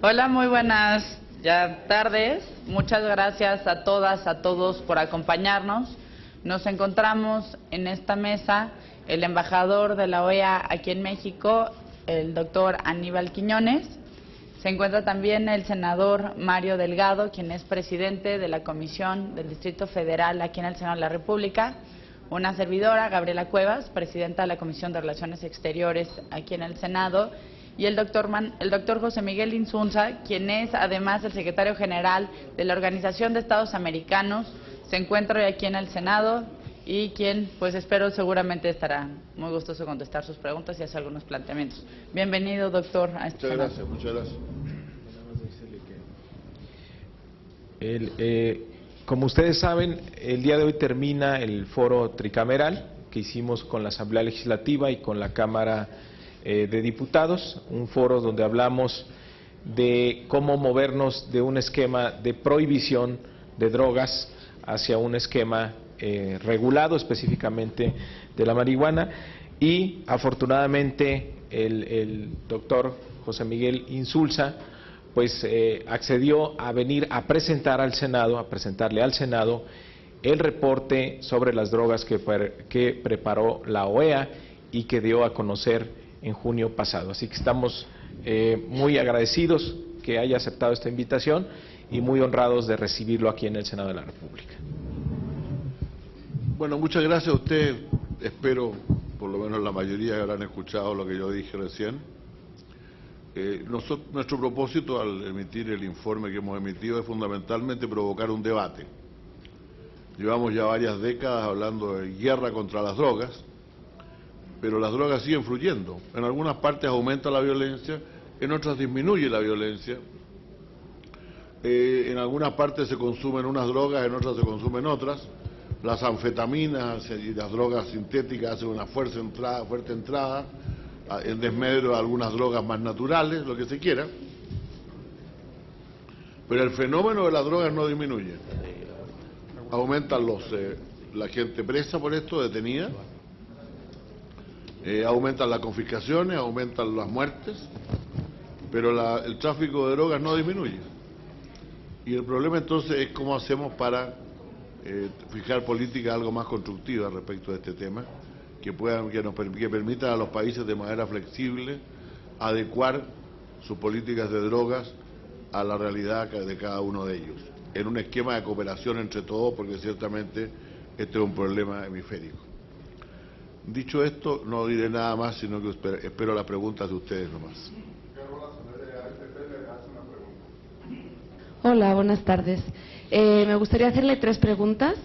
Hola, muy buenas tardes. Muchas gracias a todas, a todos por acompañarnos. Nos encontramos en esta mesa el embajador de la OEA aquí en México, el doctor Aníbal Quiñones. Se encuentra también el senador Mario Delgado, quien es presidente de la Comisión del Distrito Federal aquí en el Senado de la República. Una servidora, Gabriela Cuevas, presidenta de la Comisión de Relaciones Exteriores aquí en el Senado. Y el doctor José Miguel Insunza, quien es además el secretario general de la Organización de Estados Americanos, se encuentra hoy aquí en el Senado y quien, pues espero, seguramente estará muy gustoso de contestar sus preguntas y hacer algunos planteamientos. Bienvenido, doctor, a este Senado. Muchas gracias. Como ustedes saben, el día de hoy termina el foro tricameral que hicimos con la Asamblea Legislativa y con la Cámara de Diputados, un foro donde hablamos de cómo movernos de un esquema de prohibición de drogas hacia un esquema regulado específicamente de la marihuana, y afortunadamente el doctor José Miguel Insulza pues accedió a venir a presentar al Senado, a presentarle al Senado el reporte sobre las drogas que preparó la OEA y que dio a conocer en junio pasado. Así que estamos muy agradecidos que haya aceptado esta invitación y muy honrados de recibirlo aquí en el Senado de la República. Bueno, muchas gracias a usted. Espero, por lo menos la mayoría habrán escuchado lo que yo dije recién. Nuestro propósito al emitir el informe que hemos emitido es fundamentalmente provocar un debate. Llevamos ya varias décadas hablando de guerra contra las drogas, pero las drogas siguen fluyendo. En algunas partes aumenta la violencia, en otras disminuye la violencia. En algunas partes se consumen unas drogas, en otras se consumen otras. Las anfetaminas y las drogas sintéticas hacen una fuerte entrada, en desmedro de algunas drogas más naturales, lo que se quiera. Pero el fenómeno de las drogas no disminuye. Aumentan la gente presa por esto, detenida. Aumentan las confiscaciones, aumentan las muertes, pero el tráfico de drogas no disminuye. Y el problema entonces es cómo hacemos para fijar políticas algo más constructivas respecto de este tema, que permitan a los países de manera flexible adecuar sus políticas de drogas a la realidad de cada uno de ellos, en un esquema de cooperación entre todos, porque ciertamente este es un problema hemisférico. Dicho esto, no diré nada más, sino que espero las preguntas de ustedes nomás. Hola, buenas tardes. Me gustaría hacerle 3 preguntas.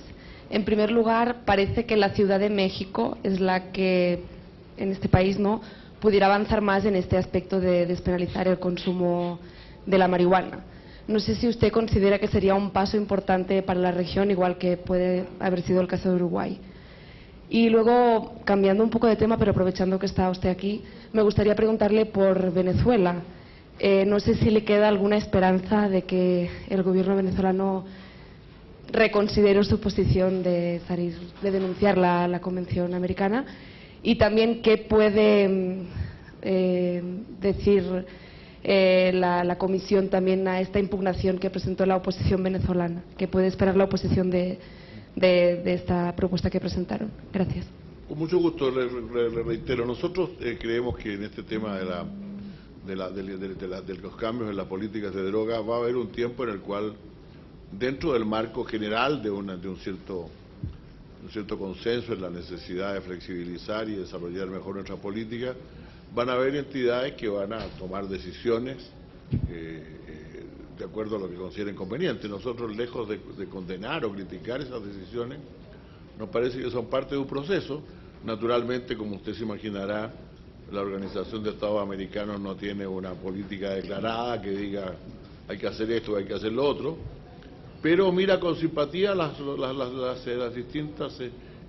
En primer lugar, parece que la Ciudad de México es la que, en este país, ¿no?, pudiera avanzar más en este aspecto de despenalizar el consumo de la marihuana. No sé si usted considera que sería un paso importante para la región, igual que puede haber sido el caso de Uruguay. Y luego, cambiando un poco de tema, pero aprovechando que está usted aquí, me gustaría preguntarle por Venezuela. No sé si le queda alguna esperanza de que el gobierno venezolano reconsidere su posición de denunciar la Convención Americana, y también qué puede decir la Comisión también a esta impugnación que presentó la oposición venezolana, qué puede esperar la oposición de esta propuesta que presentaron. Gracias. Con mucho gusto, le reitero, nosotros creemos que en este tema de los cambios en las políticas de droga va a haber un tiempo en el cual, dentro del marco general de un cierto consenso en la necesidad de flexibilizar y desarrollar mejor nuestra política, van a haber entidades que van a tomar decisiones de acuerdo a lo que consideren conveniente. Nosotros, lejos de condenar o criticar esas decisiones, nos parece que son parte de un proceso. Naturalmente, como usted se imaginará, la Organización de Estados Americanos no tiene una política declarada que diga hay que hacer esto, hay que hacer lo otro, pero mira con simpatía las distintas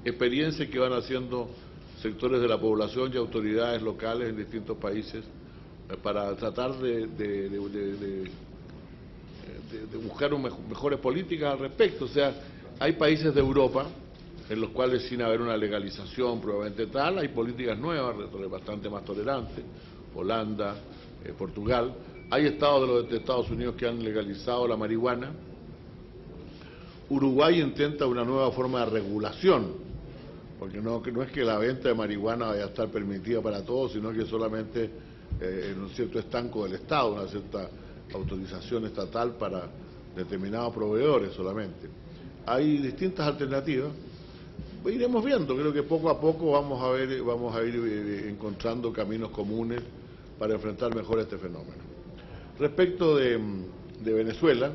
experiencias que van haciendo sectores de la población y autoridades locales en distintos países para tratar de buscar mejores políticas al respecto. O sea, hay países de Europa en los cuales, sin haber una legalización probablemente tal, hay políticas nuevas, bastante más tolerantes, Holanda, Portugal. Hay estados de Estados Unidos que han legalizado la marihuana. Uruguay intenta una nueva forma de regulación, porque no es que la venta de marihuana vaya a estar permitida para todos, sino que solamente en un cierto estanco del Estado, una cierta autorización estatal para determinados proveedores solamente. Hay distintas alternativas. Iremos viendo, creo que poco a poco vamos a ir encontrando caminos comunes para enfrentar mejor este fenómeno. Respecto de Venezuela,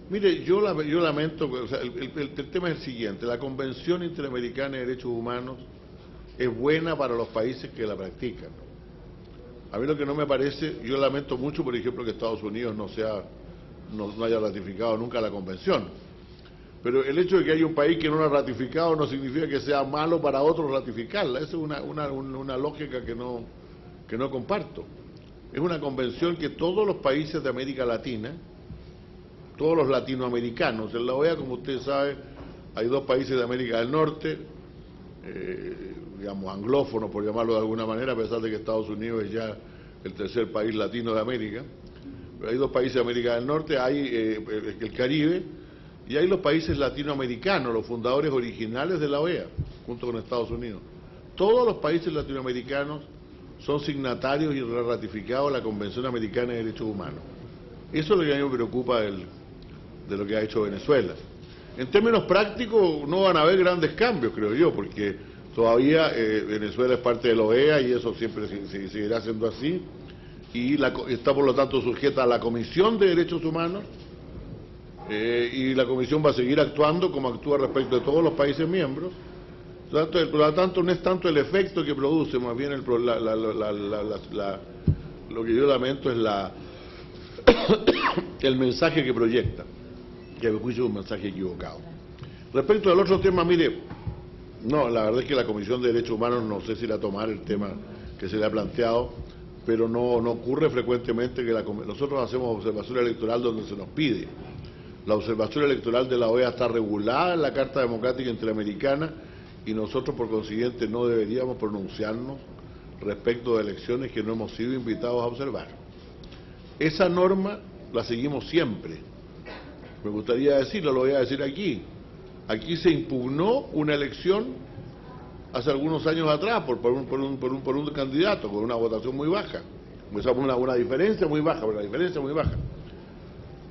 mire, yo lamento, o sea, el tema es el siguiente: la Convención Interamericana de Derechos Humanos es buena para los países que la practican. A mí lo que no me parece, yo lamento mucho, por ejemplo, que Estados Unidos no haya ratificado nunca la Convención. Pero el hecho de que haya un país que no la ha ratificado no significa que sea malo para otros ratificarla. Esa es una lógica que no comparto. Es una convención que todos los países de América Latina, todos los latinoamericanos, en la OEA, como usted sabe, hay 2 países de América del Norte, digamos anglófonos por llamarlo de alguna manera, a pesar de que Estados Unidos es ya el tercer país latino de América. Pero hay 2 países de América del Norte, hay el Caribe, y hay los países latinoamericanos, los fundadores originales de la OEA, junto con Estados Unidos. Todos los países latinoamericanos son signatarios y ratificados de la Convención Americana de Derechos Humanos. Eso es lo que a mí me preocupa de lo que ha hecho Venezuela. En términos prácticos no van a haber grandes cambios, creo yo, porque todavía Venezuela es parte de la OEA y eso siempre seguirá siendo así, y está por lo tanto sujeta a la Comisión de Derechos Humanos, y la Comisión va a seguir actuando como actúa respecto de todos los países miembros. Por lo tanto, no es tanto el efecto que produce, más bien lo que yo lamento es el mensaje que proyecta, que a mi juicio es un mensaje equivocado. Respecto al otro tema, mire, no, la verdad es que la Comisión de Derechos Humanos no sé si la tomar el tema que se le ha planteado, pero no ocurre frecuentemente que nosotros hacemos observación electoral donde se nos pide. La observación electoral de la OEA está regulada en la Carta Democrática Interamericana y nosotros por consiguiente no deberíamos pronunciarnos respecto de elecciones que no hemos sido invitados a observar. Esa norma la seguimos siempre. Me gustaría decirlo, lo voy a decir aquí. Aquí se impugnó una elección hace algunos años atrás por un candidato con una votación muy baja. Una diferencia muy baja, pero la diferencia muy baja.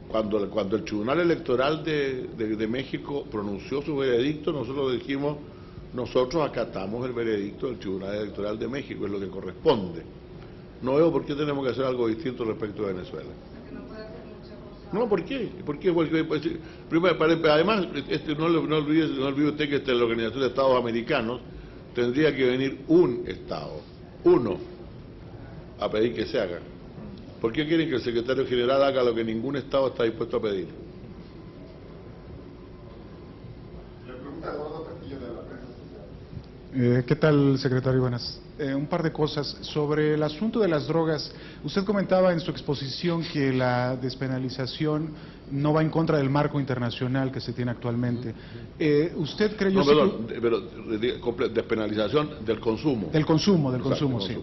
Cuando el Tribunal Electoral de México pronunció su veredicto, nosotros dijimos, nosotros acatamos el veredicto del Tribunal Electoral de México, es lo que corresponde. No veo por qué tenemos que hacer algo distinto respecto a Venezuela. No, ¿por qué? Porque además, no olvide usted que la Organización de Estados Americanos tendría que venir un Estado, uno, a pedir que se haga. ¿Por qué quieren que el secretario general haga lo que ningún Estado está dispuesto a pedir? ¿Qué tal, secretario? Buenas. Un par de cosas. Sobre el asunto de las drogas, usted comentaba en su exposición que la despenalización no va en contra del marco internacional que se tiene actualmente. ¿Usted cree... No, pero despenalización del consumo. Del consumo, sí.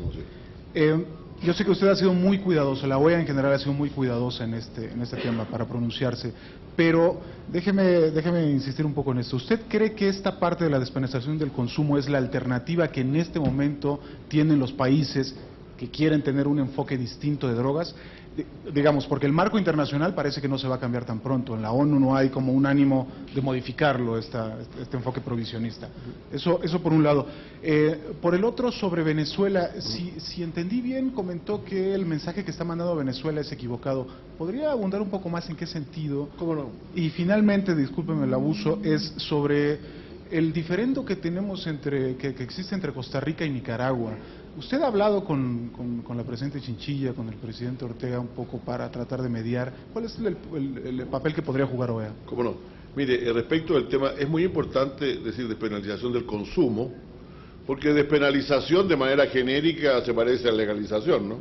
Yo sé que usted ha sido muy cuidadoso, la OEA en general ha sido muy cuidadosa en este tema para pronunciarse, pero déjeme insistir un poco en esto. ¿Usted cree que esta parte de la despenalización del consumo es la alternativa que en este momento tienen los países que quieren tener un enfoque distinto de drogas? Digamos, porque el marco internacional parece que no se va a cambiar tan pronto. En la ONU no hay como un ánimo de modificarlo, este enfoque provisionista. Eso por un lado. Por el otro, sobre Venezuela, si entendí bien, comentó que el mensaje que está mandando a Venezuela es equivocado. ¿Podría abundar un poco más en qué sentido? ¿Cómo no? Y finalmente, discúlpeme el abuso, es sobre el diferendo que tenemos que existe entre Costa Rica y Nicaragua. ¿Usted ha hablado con la presidenta Chinchilla, con el presidente Ortega un poco para tratar de mediar? ¿Cuál es el papel que podría jugar OEA? ¿Cómo no? Mire, respecto del tema, es muy importante decir despenalización del consumo, porque despenalización de manera genérica se parece a legalización, ¿no?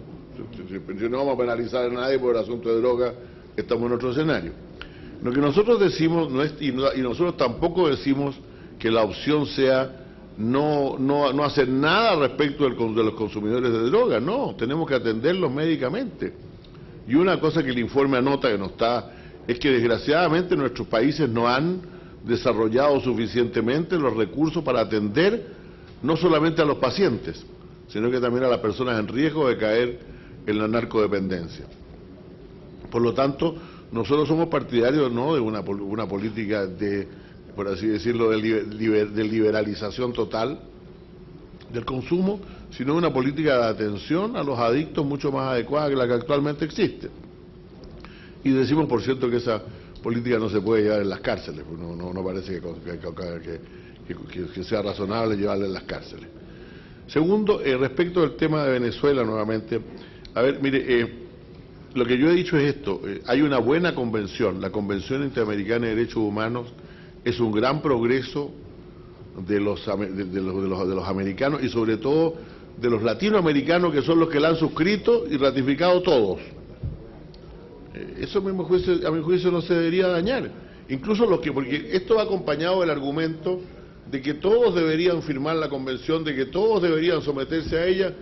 Si no vamos a penalizar a nadie por el asunto de droga, estamos en otro escenario. Lo que nosotros decimos, y nosotros tampoco decimos que la opción sea no hacer nada respecto de los consumidores de droga, no, tenemos que atenderlos médicamente. Y una cosa que el informe anota que no está, es que desgraciadamente nuestros países no han desarrollado suficientemente los recursos para atender no solamente a los pacientes, sino que también a las personas en riesgo de caer en la narcodependencia. Por lo tanto, nosotros somos partidarios no de una política de, por así decirlo, de liberalización total del consumo, sino una política de atención a los adictos mucho más adecuada que la que actualmente existe. Y decimos, por cierto, que esa política no se puede llevar en las cárceles, no parece que sea razonable llevarla en las cárceles. Segundo, respecto del tema de Venezuela nuevamente, a ver, mire, lo que yo he dicho es esto, hay una buena convención, la Convención Interamericana de Derechos Humanos es un gran progreso de los americanos y sobre todo de los latinoamericanos, que son los que la han suscrito y ratificado todos. Eso a mi juicio no se debería dañar, incluso porque esto va acompañado del argumento de que todos deberían firmar la convención, de que todos deberían someterse a ella.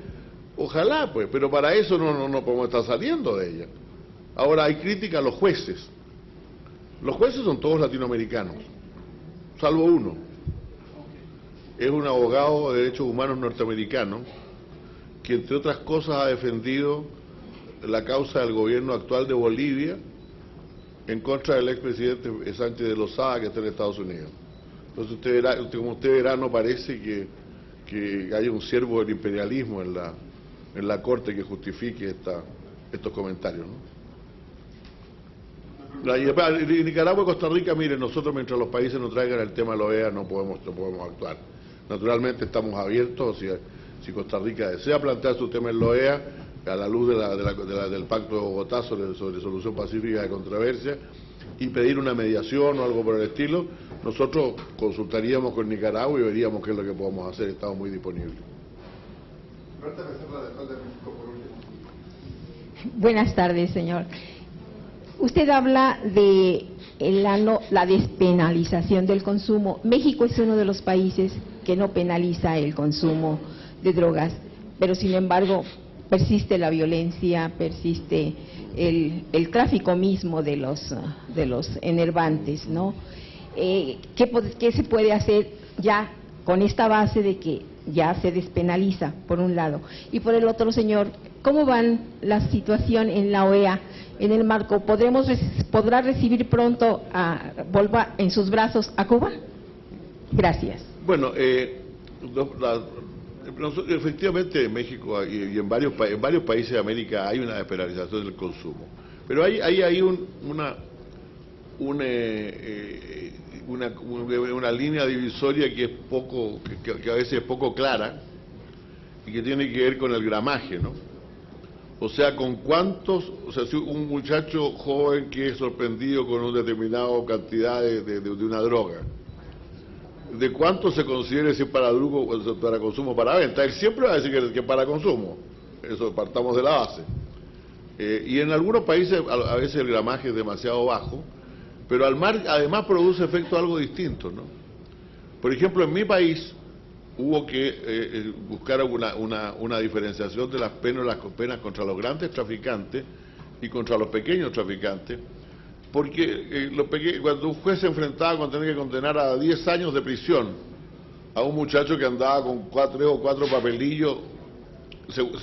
Ojalá, pues, pero para eso no podemos estar saliendo de ella. Ahora, hay crítica a los jueces. Los jueces son todos latinoamericanos, salvo uno. Es un abogado de derechos humanos norteamericano que, entre otras cosas, ha defendido la causa del gobierno actual de Bolivia en contra del expresidente Sánchez de Lozada, que está en Estados Unidos. Entonces, como usted verá, no parece que haya un siervo del imperialismo en la Corte que justifique estos comentarios, ¿no? Y Nicaragua y Costa Rica, miren, nosotros mientras los países nos traigan el tema de la OEA no podemos actuar. Naturalmente estamos abiertos, si Costa Rica desea plantear su tema en la OEA, a la luz del Pacto de Bogotá sobre solución pacífica de controversia, y pedir una mediación o algo por el estilo, nosotros consultaríamos con Nicaragua y veríamos qué es lo que podemos hacer, estamos muy disponibles. Buenas tardes, señor. Usted habla de la despenalización del consumo. México es uno de los países que no penaliza el consumo de drogas, pero sin embargo persiste la violencia, persiste el tráfico mismo de los enervantes, ¿no? ¿Qué se puede hacer ya con esta base de que ya se despenaliza, por un lado? Y por el otro, señor, ¿cómo van la situación en la OEA, en el marco? ¿Podrá recibir pronto en sus brazos a Cuba? Gracias. Bueno, efectivamente en México y en varios países de América hay una despenalización del consumo, pero hay una línea divisoria que es que a veces es poco clara y que tiene que ver con el gramaje, ¿no? O sea, si un muchacho joven que es sorprendido con una determinada cantidad de una droga, de cuánto se considere si es para consumo o para venta, él siempre va a decir que es para consumo. Eso partamos de la base. Y en algunos países a veces el gramaje es demasiado bajo, pero además produce efectos algo distintos, ¿no? Por ejemplo, en mi país hubo que buscar una diferenciación de las penas contra los grandes traficantes y contra los pequeños traficantes, porque cuando un juez se enfrentaba con tener que condenar a 10 años de prisión a un muchacho que andaba con 3 o 4 papelillos,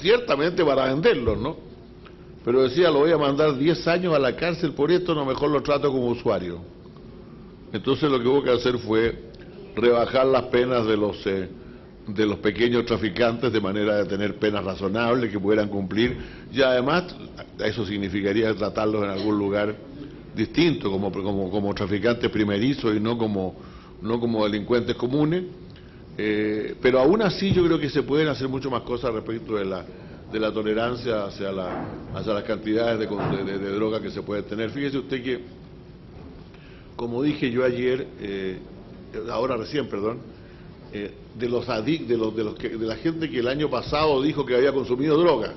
ciertamente para venderlos, ¿no? Pero decía, lo voy a mandar 10 años a la cárcel por esto, no, mejor lo trato como usuario. Entonces lo que hubo que hacer fue rebajar las penas de los pequeños traficantes de manera de tener penas razonables que pudieran cumplir, y además eso significaría tratarlos en algún lugar distinto, como traficantes primerizos y no como delincuentes comunes, pero aún así yo creo que se pueden hacer mucho más cosas respecto de la tolerancia hacia las cantidades de droga que se puede tener. Fíjese usted que, como dije yo ayer, de la gente que el año pasado dijo que había consumido droga,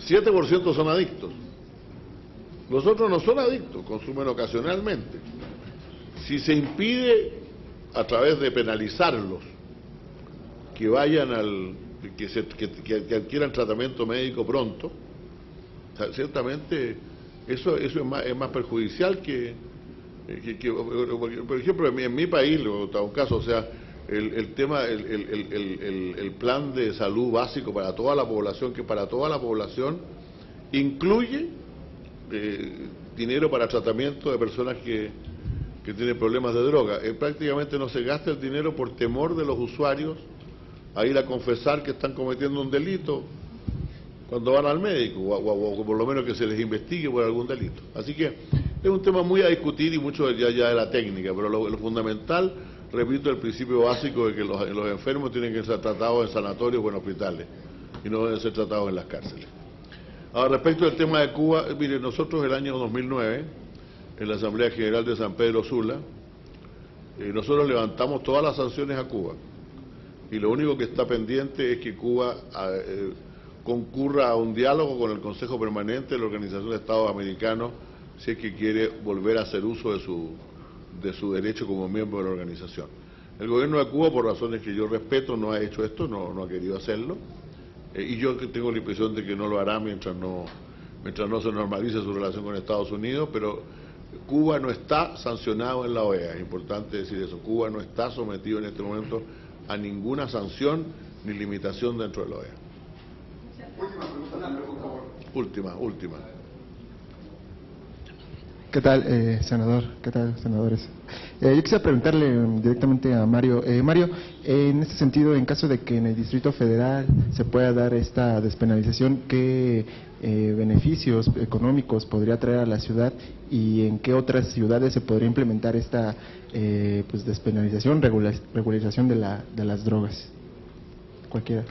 7% son adictos. Los otros no son adictos, consumen ocasionalmente. Si se impide a través de penalizarlos que vayan que adquieran tratamiento médico pronto, O sea, ciertamente eso es más perjudicial que por ejemplo, en mi país, un caso, o sea, el plan de salud básico para toda la población, que para toda la población incluye dinero para tratamiento de personas que tienen problemas de droga. Prácticamente no se gasta el dinero por temor de los usuarios a ir a confesar que están cometiendo un delito cuando van al médico, o por lo menos que se les investigue por algún delito. Así que es un tema muy a discutir y mucho ya de la técnica, pero lo fundamental, repito, el principio básico de que los enfermos tienen que ser tratados en sanatorios o en hospitales y no deben ser tratados en las cárceles. Ahora, respecto al tema de Cuba, mire, nosotros el año 2009, en la Asamblea General de San Pedro Sula, nosotros levantamos todas las sanciones a Cuba, y lo único que está pendiente es que Cuba concurra a un diálogo con el Consejo Permanente de la Organización de Estados Americanos si es que quiere volver a hacer uso de su derecho como miembro de la organización. El gobierno de Cuba, por razones que yo respeto, no ha hecho esto, no ha querido hacerlo, y yo tengo la impresión de que no lo hará mientras no se normalice su relación con Estados Unidos, pero Cuba no está sancionado en la OEA, es importante decir eso. Cuba no está sometido en este momento a ninguna sanción ni limitación dentro de la OEA. Última. ¿Qué tal, senador? ¿Qué tal, senadores? Yo quisiera preguntarle directamente a Mario. Mario, en este sentido, en caso de que en el Distrito Federal se pueda dar esta despenalización, ¿qué beneficios económicos podría traer a la ciudad y en qué otras ciudades se podría implementar esta despenalización, regularización de las drogas? Cualquiera.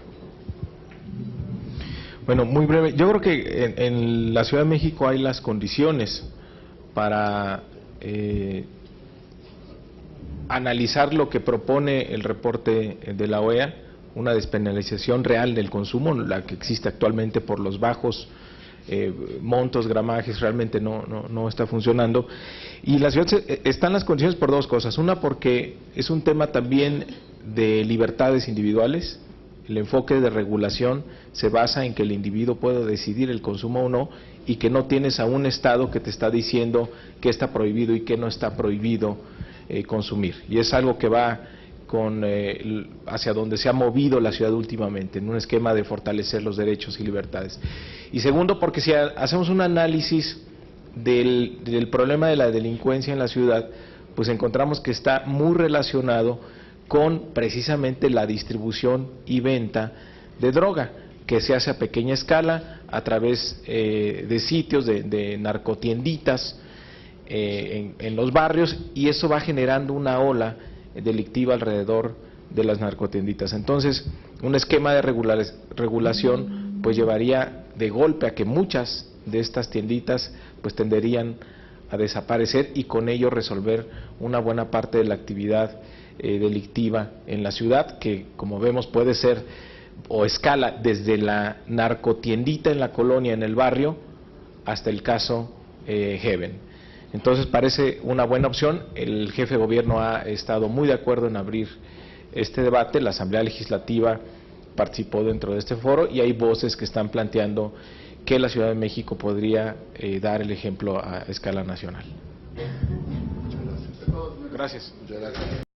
Bueno, muy breve. Yo creo que en la Ciudad de México hay las condiciones para analizar lo que propone el reporte de la OEA, una despenalización real del consumo, la que existe actualmente por los bajos montos, gramajes, realmente no está funcionando. Y la ciudad están las condiciones por dos cosas. Una, porque es un tema también de libertades individuales. El enfoque de regulación se basa en que el individuo pueda decidir el consumo o no, y que no tienes a un Estado que te está diciendo qué está prohibido y qué no está prohibido consumir. Y es algo que va hacia donde se ha movido la ciudad últimamente, en un esquema de fortalecer los derechos y libertades. Y segundo, porque si hacemos un análisis del problema de la delincuencia en la ciudad, pues encontramos que está muy relacionado con precisamente la distribución y venta de droga, que se hace a pequeña escala a través de sitios, de narcotienditas en los barrios, y eso va generando una ola delictiva alrededor de las narcotienditas. Entonces, un esquema de regulación pues llevaría de golpe a que muchas de estas tienditas pues tenderían a desaparecer, y con ello resolver una buena parte de la actividad delictiva en la ciudad, que como vemos puede ser o escala desde la narcotiendita en la colonia, en el barrio, hasta el caso Heaven. Entonces parece una buena opción. El jefe de gobierno ha estado muy de acuerdo en abrir este debate. La Asamblea Legislativa participó dentro de este foro, y hay voces que están planteando que la Ciudad de México podría dar el ejemplo a escala nacional. Muchas gracias. Gracias. Muchas gracias.